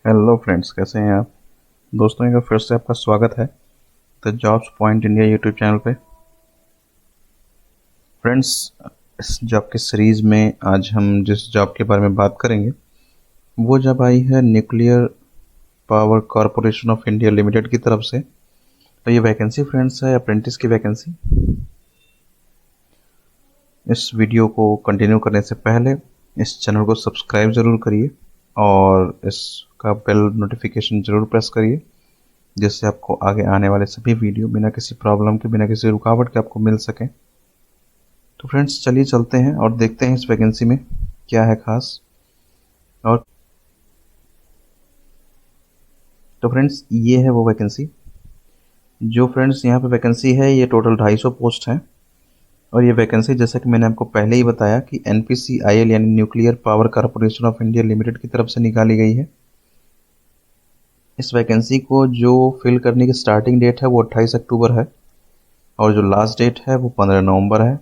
Hello friends, कैसे हैं आप दोस्तों। एक बार फिर से आपका स्वागत है the jobs point India YouTube channel पे। फ्रेंड्स, इस जॉब की सीरीज़ में आज हम जिस जॉब के बारे में बात करेंगे वो जॉब आई है nuclear power corporation of India limited की तरफ से। तो ये वैकेंसी फ्रेंड्स है अप्रेंटिस की वैकेंसी। इस वीडियो को कंटिन्यू करने से पहले इस चैनल को सब्सक्राइब ज़रूर करिए और इसका बेल नोटिफिकेशन ज़रूर प्रेस करिए, जिससे आपको आगे आने वाले सभी वीडियो बिना किसी प्रॉब्लम के, बिना किसी रुकावट के आपको मिल सकें। तो फ्रेंड्स, चलिए चलते हैं और देखते हैं इस वैकेंसी में क्या है खास। और तो फ्रेंड्स, ये है वो वैकेंसी जो फ्रेंड्स यहाँ पे वैकेंसी है। ये टोटल 250 पोस्ट हैं और ये वैकेंसी जैसा कि मैंने आपको पहले ही बताया कि NPCIL यानी nuclear power corporation of India limited की तरफ से निकाली गई है। इस वैकेंसी को जो फिल करने की स्टार्टिंग डेट है वो 28 अक्टूबर है और जो लास्ट डेट है वो 15 नवंबर है।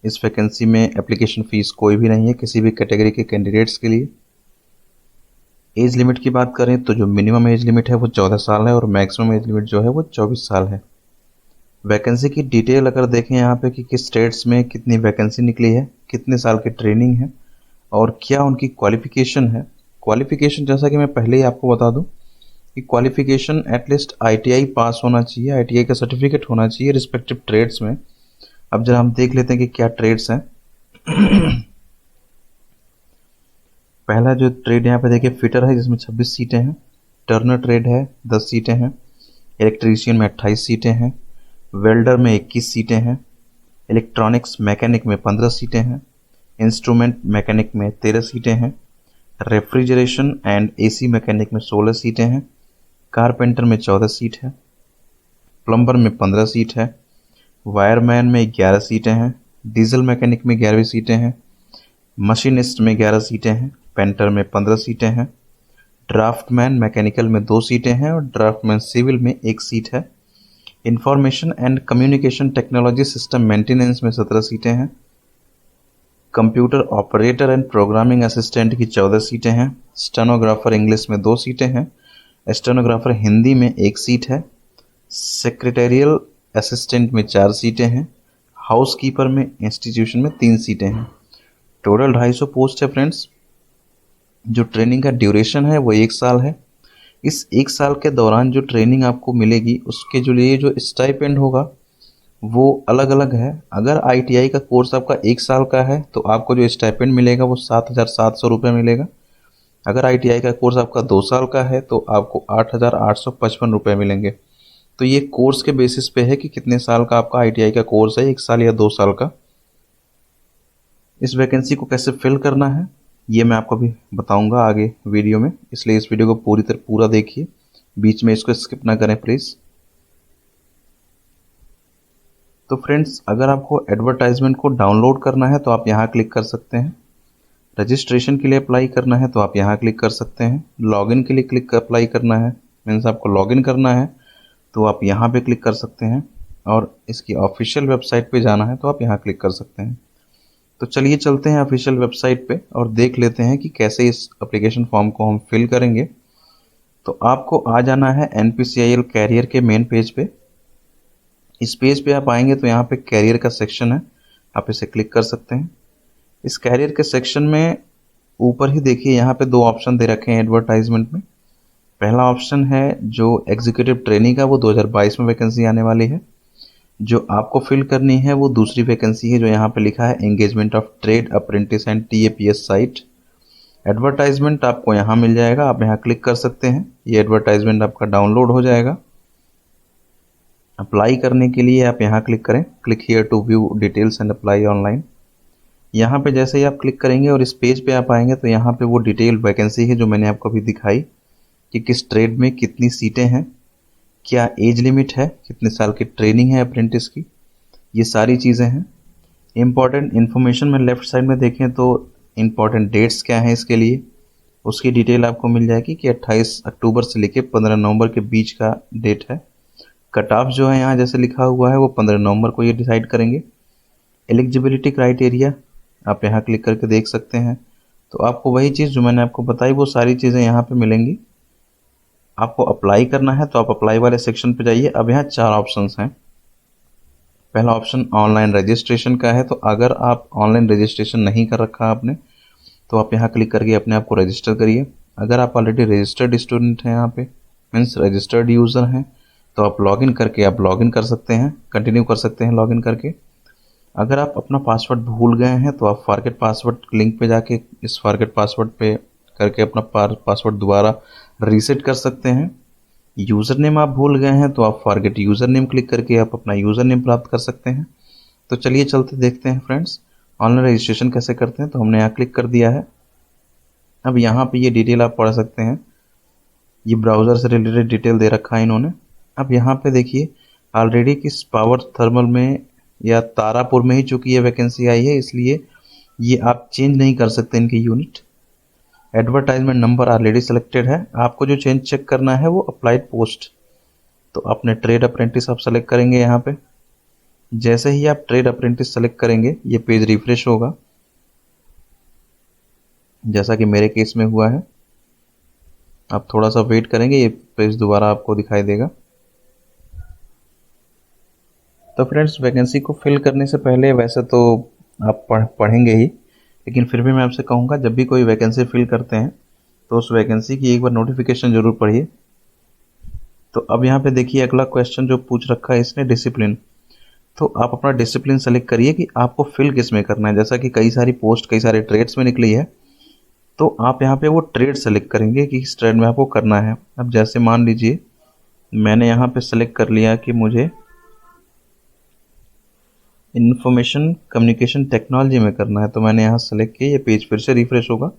इस वैकेंसी में एप्लीकेशन फ़ीस कोई भी नहीं है किसी भी कैटेगरी के कैंडिडेट्स के लिए। एज लिमिट की बात करें तो जो मिनिमम एज लिमिट है वो 14 साल है और मैक्सिमम एज लिमिट जो है वो 24 साल है। वैकेंसी की डिटेल अगर देखें यहाँ पे कि किस स्टेट्स में कितनी वैकेंसी निकली है, कितने साल की ट्रेनिंग है और क्या उनकी क्वालिफिकेशन है। क्वालिफिकेशन जैसा कि मैं पहले ही आपको बता दूं कि क्वालिफिकेशन एटलीस्ट ITI पास होना चाहिए, ITI का सर्टिफिकेट होना चाहिए रिस्पेक्टिव ट्रेड्स में। अब जरा हम देख लेते हैं कि क्या ट्रेड्स हैं। पहला जो ट्रेड यहाँ पे देखिए फिटर है, जिसमें 26 सीटें हैं। टर्नर ट्रेड है, 10 सीटें हैं। इलेक्ट्रीशियन में 28 सीटें हैं। वेल्डर में 21 सीटें हैं। इलेक्ट्रॉनिक्स मैकेनिक में 15 सीटें हैं। इंस्ट्रूमेंट मैकेनिक में 13 सीटें हैं। रेफ्रिजरेशन एंड AC मैकेनिक में 16 सीटें हैं। कारपेंटर में 14 सीट है। प्लम्बर में 15 सीट है। वायरमैन में 11 सीटें हैं। डीजल मैकेनिक में 11 सीटें हैं। मशीनिस्ट में 11 सीटें हैं। पेंटर में 15 सीटें हैं। ड्राफ्टमैन मैकेनिकल में 2 सीटें हैं और ड्राफ्टमैन सिविल में 1 सीट है। Information and communication technology system maintenance में 17 सीटें हैं। Computer operator and programming assistant की 14 सीटें हैं। स्टेनोग्राफर इंग्लिश में 2 सीटें हैं। स्टेनोग्राफर हिंदी में 1 सीट है। सेक्रेटेरियल असिस्टेंट में 4 सीटें हैं। हाउसकीपर में इंस्टीट्यूशन में 3 सीटें हैं। टोटल 250 पोस्ट है फ्रेंड्स। जो ट्रेनिंग का ड्यूरेशन है वो 1 साल है। इस 1 साल के दौरान जो ट्रेनिंग आपको मिलेगी उसके जो लिए जो स्टाइपेंड होगा वो अलग अलग है। अगर ITI का कोर्स आपका 1 साल का है तो आपको जो स्टाइपेंड मिलेगा वो 7,700 रुपये मिलेगा। अगर ITI का कोर्स आपका 2 साल का है तो आपको 8,855 रुपये मिलेंगे। तो ये कोर्स के बेसिस पे है कि कितने साल का आपका ITI का कोर्स है, 1 साल या 2 साल का। इस वैकेंसी को कैसे फिल करना है ये मैं आपको अभी बताऊंगा आगे वीडियो में, इसलिए इस वीडियो को पूरा देखिए, बीच में इसको स्किप ना करें प्लीज़। तो फ्रेंड्स, अगर आपको एडवर्टाइजमेंट को डाउनलोड करना है तो आप यहाँ क्लिक कर सकते हैं। रजिस्ट्रेशन के लिए अप्लाई करना है तो आप यहाँ क्लिक कर सकते हैं। लॉगिन के लिए क्लिक अप्लाई करना है, मीन्स आपको लॉगिन करना है तो आप यहाँ पे क्लिक कर सकते हैं और इसकी ऑफिशियल वेबसाइट पे जाना है तो आप यहाँ क्लिक कर सकते हैं। तो चलिए चलते हैं ऑफिशियल वेबसाइट पे और देख लेते हैं कि कैसे इस एप्लीकेशन फॉर्म को हम फिल करेंगे। तो आपको आ जाना है NPCIL कैरियर के मेन पेज पे। इस पेज पे आप आएंगे तो यहाँ पे कैरियर का सेक्शन है, आप इसे क्लिक कर सकते हैं। इस कैरियर के सेक्शन में ऊपर ही देखिए यहाँ पे 2 ऑप्शन दे रखे हैं एडवर्टाइजमेंट में। पहला ऑप्शन है जो एग्जीक्यूटिव ट्रेनिंग का, वो 2022 में वैकेंसी आने वाली है। जो आपको फिल करनी है वो दूसरी वैकेंसी है जो यहाँ पे लिखा है engagement of trade apprentice and TAPS site. Advertisement आपको यहाँ मिल जाएगा, आप यहाँ क्लिक कर सकते हैं। ये एडवर्टाइजमेंट आपका डाउनलोड हो जाएगा। अप्लाई करने के लिए आप यहाँ क्लिक करें, click here to view details and apply online. यहाँ पे जैसे ही आप क्लिक करेंगे और इस पेज पे आप आएंगे तो यहाँ पे वो डिटेल वैकेंसी है जो मैंने आपको अभी दिखाई कि किस ट्रेड में कितनी सीटें हैं, क्या एज लिमिट है, कितने साल की ट्रेनिंग है अप्रेंटिस की, ये सारी चीज़ें हैं। इम्पॉर्टेंट इन्फॉर्मेशन में लेफ्ट साइड में देखें तो इम्पॉर्टेंट डेट्स क्या हैं इसके लिए, उसकी डिटेल आपको मिल जाएगी कि 28 अक्टूबर से लेकर 15 नवंबर के बीच का डेट है। कट ऑफ जो है यहाँ जैसे लिखा हुआ है वो 15 नवंबर को ये डिसाइड करेंगे। एलिजिबिलिटी क्राइटेरिया आप यहाँ क्लिक करके देख सकते हैं। तो आपको वही चीज़ जो मैंने आपको बताई वो सारी चीज़ें यहाँ पे मिलेंगी। आपको अप्लाई करना है तो आप अप्लाई वाले सेक्शन पे जाइए। अब यहाँ 4 ऑप्शंस हैं। पहला ऑप्शन ऑनलाइन रजिस्ट्रेशन का है, तो अगर आप ऑनलाइन रजिस्ट्रेशन नहीं कर रखा आपने तो आप यहाँ क्लिक करके अपने आप को रजिस्टर करिए। अगर आप ऑलरेडी रजिस्टर्ड स्टूडेंट हैं यहाँ पे, मीन्स रजिस्टर्ड यूज़र हैं, तो आप लॉगिन करके आप लॉगिन कर सकते हैं, कंटिन्यू कर सकते हैं लॉगिन करके। अगर आप अपना पासवर्ड भूल गए हैं तो आप फॉरगेट पासवर्ड लिंक पे जाके इस फॉरगेट पासवर्ड पे करके अपना पासवर्ड दोबारा रीसेट कर सकते हैं। यूज़र नेम आप भूल गए हैं तो आप फॉरगेट यूज़र नेम क्लिक करके आप अपना यूज़र नेम प्राप्त कर सकते हैं। तो चलिए चलते देखते हैं फ्रेंड्स ऑनलाइन रजिस्ट्रेशन कैसे करते हैं। तो हमने यहाँ क्लिक कर दिया है। अब यहाँ पे ये डिटेल आप पढ़ सकते हैं, ये ब्राउज़र से रिलेटेड डिटेल दे रखा है इन्होंने। अब यहाँ पे देखिए ऑलरेडी किस पावर थर्मल में या तारापुर में ही चूँकि ये वैकेंसी आई है, इसलिए ये आप चेंज नहीं कर सकते इनकी unit. Advertisement number already selected है। आपको जो चेंज चेक करना है वो अप्लाइड पोस्ट, तो अपने ट्रेड अप्रेंटिस आप सेलेक्ट करेंगे यहाँ पे। जैसे ही आप ट्रेड अप्रेंटिस सेलेक्ट करेंगे ये पेज रिफ्रेश होगा, जैसा कि मेरे केस में हुआ है। आप थोड़ा सा वेट करेंगे, ये पेज दोबारा आपको दिखाई देगा। तो फ्रेंड्स वैकेंसी को फिल करने से पहले वैसे तो आप पढ़ेंगे ही, लेकिन फिर भी मैं आपसे कहूँगा जब भी कोई वैकेंसी फिल करते हैं तो उस वैकेंसी की एक बार नोटिफिकेशन जरूर पढ़िए। तो अब यहाँ पे देखिए अगला क्वेश्चन जो पूछ रखा है इसने डिसिप्लिन, तो आप अपना डिसिप्लिन सेलेक्ट करिए कि आपको फिल किस में करना है। जैसा कि कई सारी पोस्ट कई सारे ट्रेड्स में निकली है, तो आप यहाँ पे वो ट्रेड सेलेक्ट करेंगे कि किस ट्रेड में आपको करना है। अब जैसे मान लीजिए मैंने यहाँ पे सेलेक्ट कर लिया कि मुझे इंफॉर्मेशन कम्युनिकेशन टेक्नोलॉजी में करना है, तो मैंने यहाँ सेलेक्ट किया। ये पेज फिर से रिफ्रेश होगा।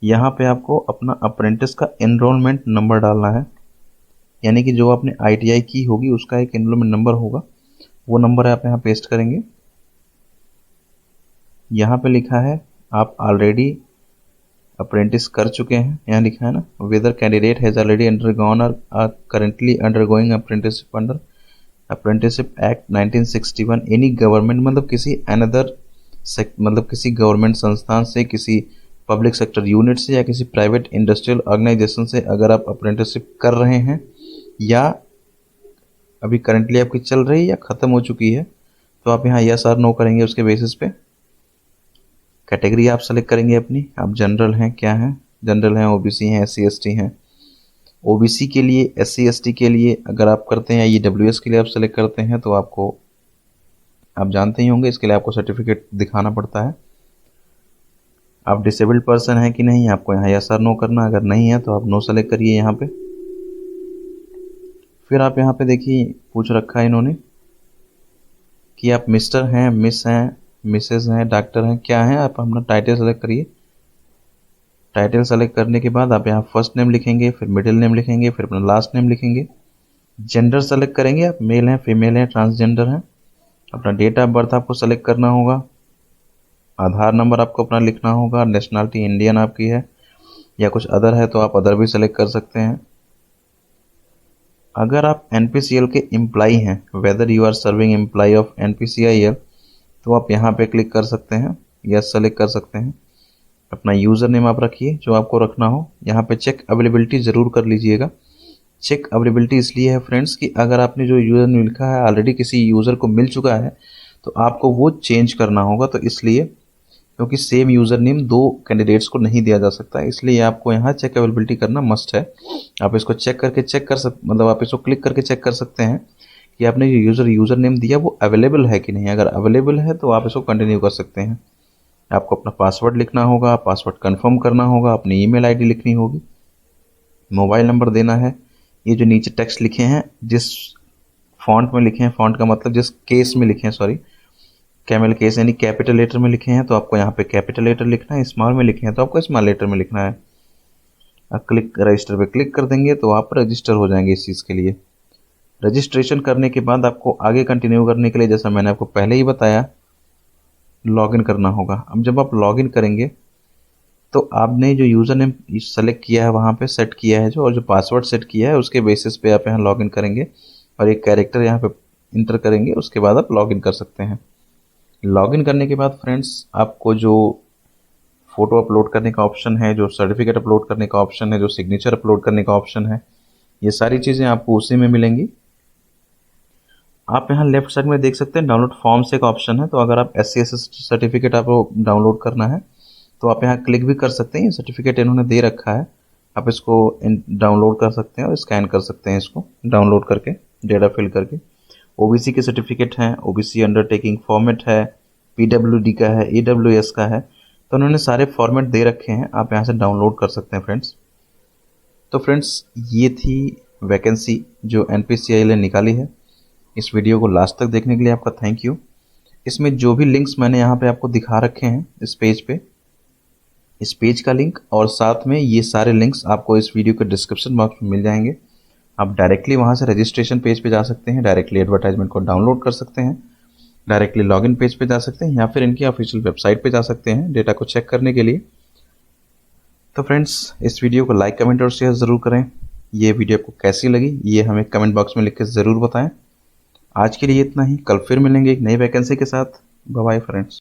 यहाँ पे आपको अपना अप्रेंटिस का एनरोलमेंट नंबर डालना है, यानी कि जो आपने ITI की होगी उसका एक एनरोलमेंट नंबर होगा, वो नंबर आप यहाँ पेस्ट करेंगे। यहाँ पे लिखा है आप ऑलरेडी अप्रेंटिस कर चुके हैं, यहाँ लिखा है ना, whether candidate has already undergone और are currently undergoing apprenticeship under apprenticeship act 1961 any government, मतलब किसी अनदर मतलब किसी गवर्नमेंट संस्थान से, किसी पब्लिक सेक्टर यूनिट से या किसी प्राइवेट इंडस्ट्रियल ऑर्गेनाइजेशन से अगर आप अप्रेंटिसशिप कर रहे हैं या अभी करेंटली आपकी चल रही है या ख़त्म हो चुकी है, तो आप यहाँ यस और नो करेंगे उसके बेसिस पे। कैटेगरी आप सेलेक्ट करेंगे अपनी, आप जनरल हैं क्या हैं, जनरल हैं, OBC हैं, SC ST हैं। OBC के लिए, SC ST के लिए अगर आप करते हैं, या EWS के लिए आप सेलेक्ट करते हैं तो आपको, आप जानते ही होंगे इसके लिए आपको सर्टिफिकेट दिखाना पड़ता है। आप डिसेबल्ड पर्सन हैं कि नहीं, आपको यहाँ यस और नो करना। अगर नहीं है तो आप नो सेलेक्ट करिए यहाँ पे। फिर आप यहाँ पे देखिए पूछ रखा है इन्होंने कि आप मिस्टर हैं, मिस हैं, मिसेस हैं, डॉक्टर हैं, क्या हैं। आप अपना टाइटल सेलेक्ट करिए। टाइटल सेलेक्ट करने के बाद आप यहाँ फर्स्ट नेम लिखेंगे, फिर मिडिल नेम लिखेंगे, फिर अपना लास्ट नेम लिखेंगे। जेंडर सेलेक्ट करेंगे, आप मेल हैं, फीमेल हैं, ट्रांसजेंडर हैं। अपना डेट ऑफ बर्थ आपको सेलेक्ट करना होगा। आधार नंबर आपको अपना लिखना होगा। नेशनलिटी इंडियन आपकी है या कुछ अदर है तो आप अदर भी सेलेक्ट कर सकते हैं। अगर आप NPCL के एम्प्लाई हैं, whether you are serving employee of NPCIL, तो आप यहाँ पे क्लिक कर सकते हैं, यस सेलेक्ट कर सकते हैं। अपना यूज़र नेम आप रखिए जो आपको रखना हो। यहाँ पे चेक अवेलेबिलिटी ज़रूर कर लीजिएगा। चेक अवेलेबिलिटी इसलिए है फ्रेंड्स कि अगर आपने जो यूज़र नेम लिखा है ऑलरेडी किसी यूज़र को मिल चुका है तो आपको वो चेंज करना होगा। तो इसलिए, क्योंकि सेम यूज़र नेम 2 कैंडिडेट्स को नहीं दिया जा सकता, इसलिए आपको यहाँ चेक अवेलेबिलिटी करना मस्ट है। आप इसको चेक करके मतलब आप इसको क्लिक करके चेक कर सकते हैं कि आपने जो यूज़र नेम दिया वो अवेलेबल है कि नहीं। अगर अवेलेबल है तो आप इसको कंटिन्यू कर सकते हैं। आपको अपना पासवर्ड लिखना होगा, पासवर्ड कंफर्म करना होगा, अपनी ईमेल आईडी लिखनी होगी, मोबाइल नंबर देना है। ये जो नीचे टेक्स्ट लिखे हैं, जिस फॉन्ट में लिखे हैं, फॉन्ट का मतलब जिस केस में लिखे हैं, सॉरी, कैमल केस यानी कैपिटल लेटर में लिखे हैं तो आपको यहाँ पे कैपिटल लेटर लिखना है। स्मॉल में लिखे हैं तो आपको स्मॉल लेटर में लिखना है। आप क्लिक रजिस्टर पे क्लिक कर देंगे तो आप रजिस्टर हो जाएंगे इस चीज़ के लिए। रजिस्ट्रेशन करने के बाद आपको आगे कंटिन्यू करने के लिए, जैसा मैंने आपको पहले ही बताया, लॉगिन करना होगा। अब जब आप लॉगिन करेंगे तो आपने जो यूज़र नेम सेलेक्ट किया है वहाँ पे सेट किया है जो, और जो पासवर्ड सेट किया है उसके बेसिस पे आप यहाँ लॉगिन करेंगे और एक कैरेक्टर यहाँ पे इंटर करेंगे। उसके बाद आप लॉगिन कर सकते हैं। लॉगिन करने के बाद फ्रेंड्स आपको जो फ़ोटो अपलोड करने का ऑप्शन है, जो सर्टिफिकेट अपलोड करने का ऑप्शन है, जो सिग्नेचर अपलोड करने का ऑप्शन है, ये सारी चीज़ें आपको उसी में मिलेंगी। आप यहाँ लेफ्ट साइड में देख सकते हैं डाउनलोड फॉर्म्स एक ऑप्शन है। तो अगर आप SC/ST सर्टिफिकेट आपको डाउनलोड करना है तो आप यहाँ क्लिक भी कर सकते हैं। ये सर्टिफिकेट इन्होंने दे रखा है, आप इसको डाउनलोड कर सकते हैं और स्कैन कर सकते हैं इसको डाउनलोड करके, डेटा फिल करके। OBC के सर्टिफिकेट हैं, OBC अंडरटेकिंग फॉर्मेट है, PWD का है, AWS का है। तो उन्होंने सारे फॉर्मेट दे रखे हैं, आप यहाँ से डाउनलोड कर सकते हैं फ्रेंड्स। तो फ्रेंड्स ये थी वैकेंसी जो NPCI ने निकाली है। इस वीडियो को लास्ट तक देखने के लिए आपका थैंक यू। इसमें जो भी लिंक्स मैंने यहाँ पे आपको दिखा रखे हैं इस पेज पे, इस पेज का लिंक और साथ में ये सारे लिंक्स आपको इस वीडियो के डिस्क्रिप्शन बॉक्स में मिल जाएंगे। आप डायरेक्टली वहाँ से रजिस्ट्रेशन पेज पे जा सकते हैं, डायरेक्टली एडवर्टाइजमेंट को डाउनलोड कर सकते हैं, डायरेक्टली लॉगिन पेज पे जा सकते हैं या फिर इनकी ऑफिशियल वेबसाइट पे जा सकते हैं डेटा को चेक करने के लिए। तो फ्रेंड्स इस वीडियो को लाइक, कमेंट और शेयर ज़रूर करें। ये वीडियो आपको कैसी लगी ये हमें कमेंट बॉक्स में लिख के ज़रूर बताएं। आज के लिए इतना ही, कल फिर मिलेंगे एक नई वैकेंसी के साथ। Bye bye friends.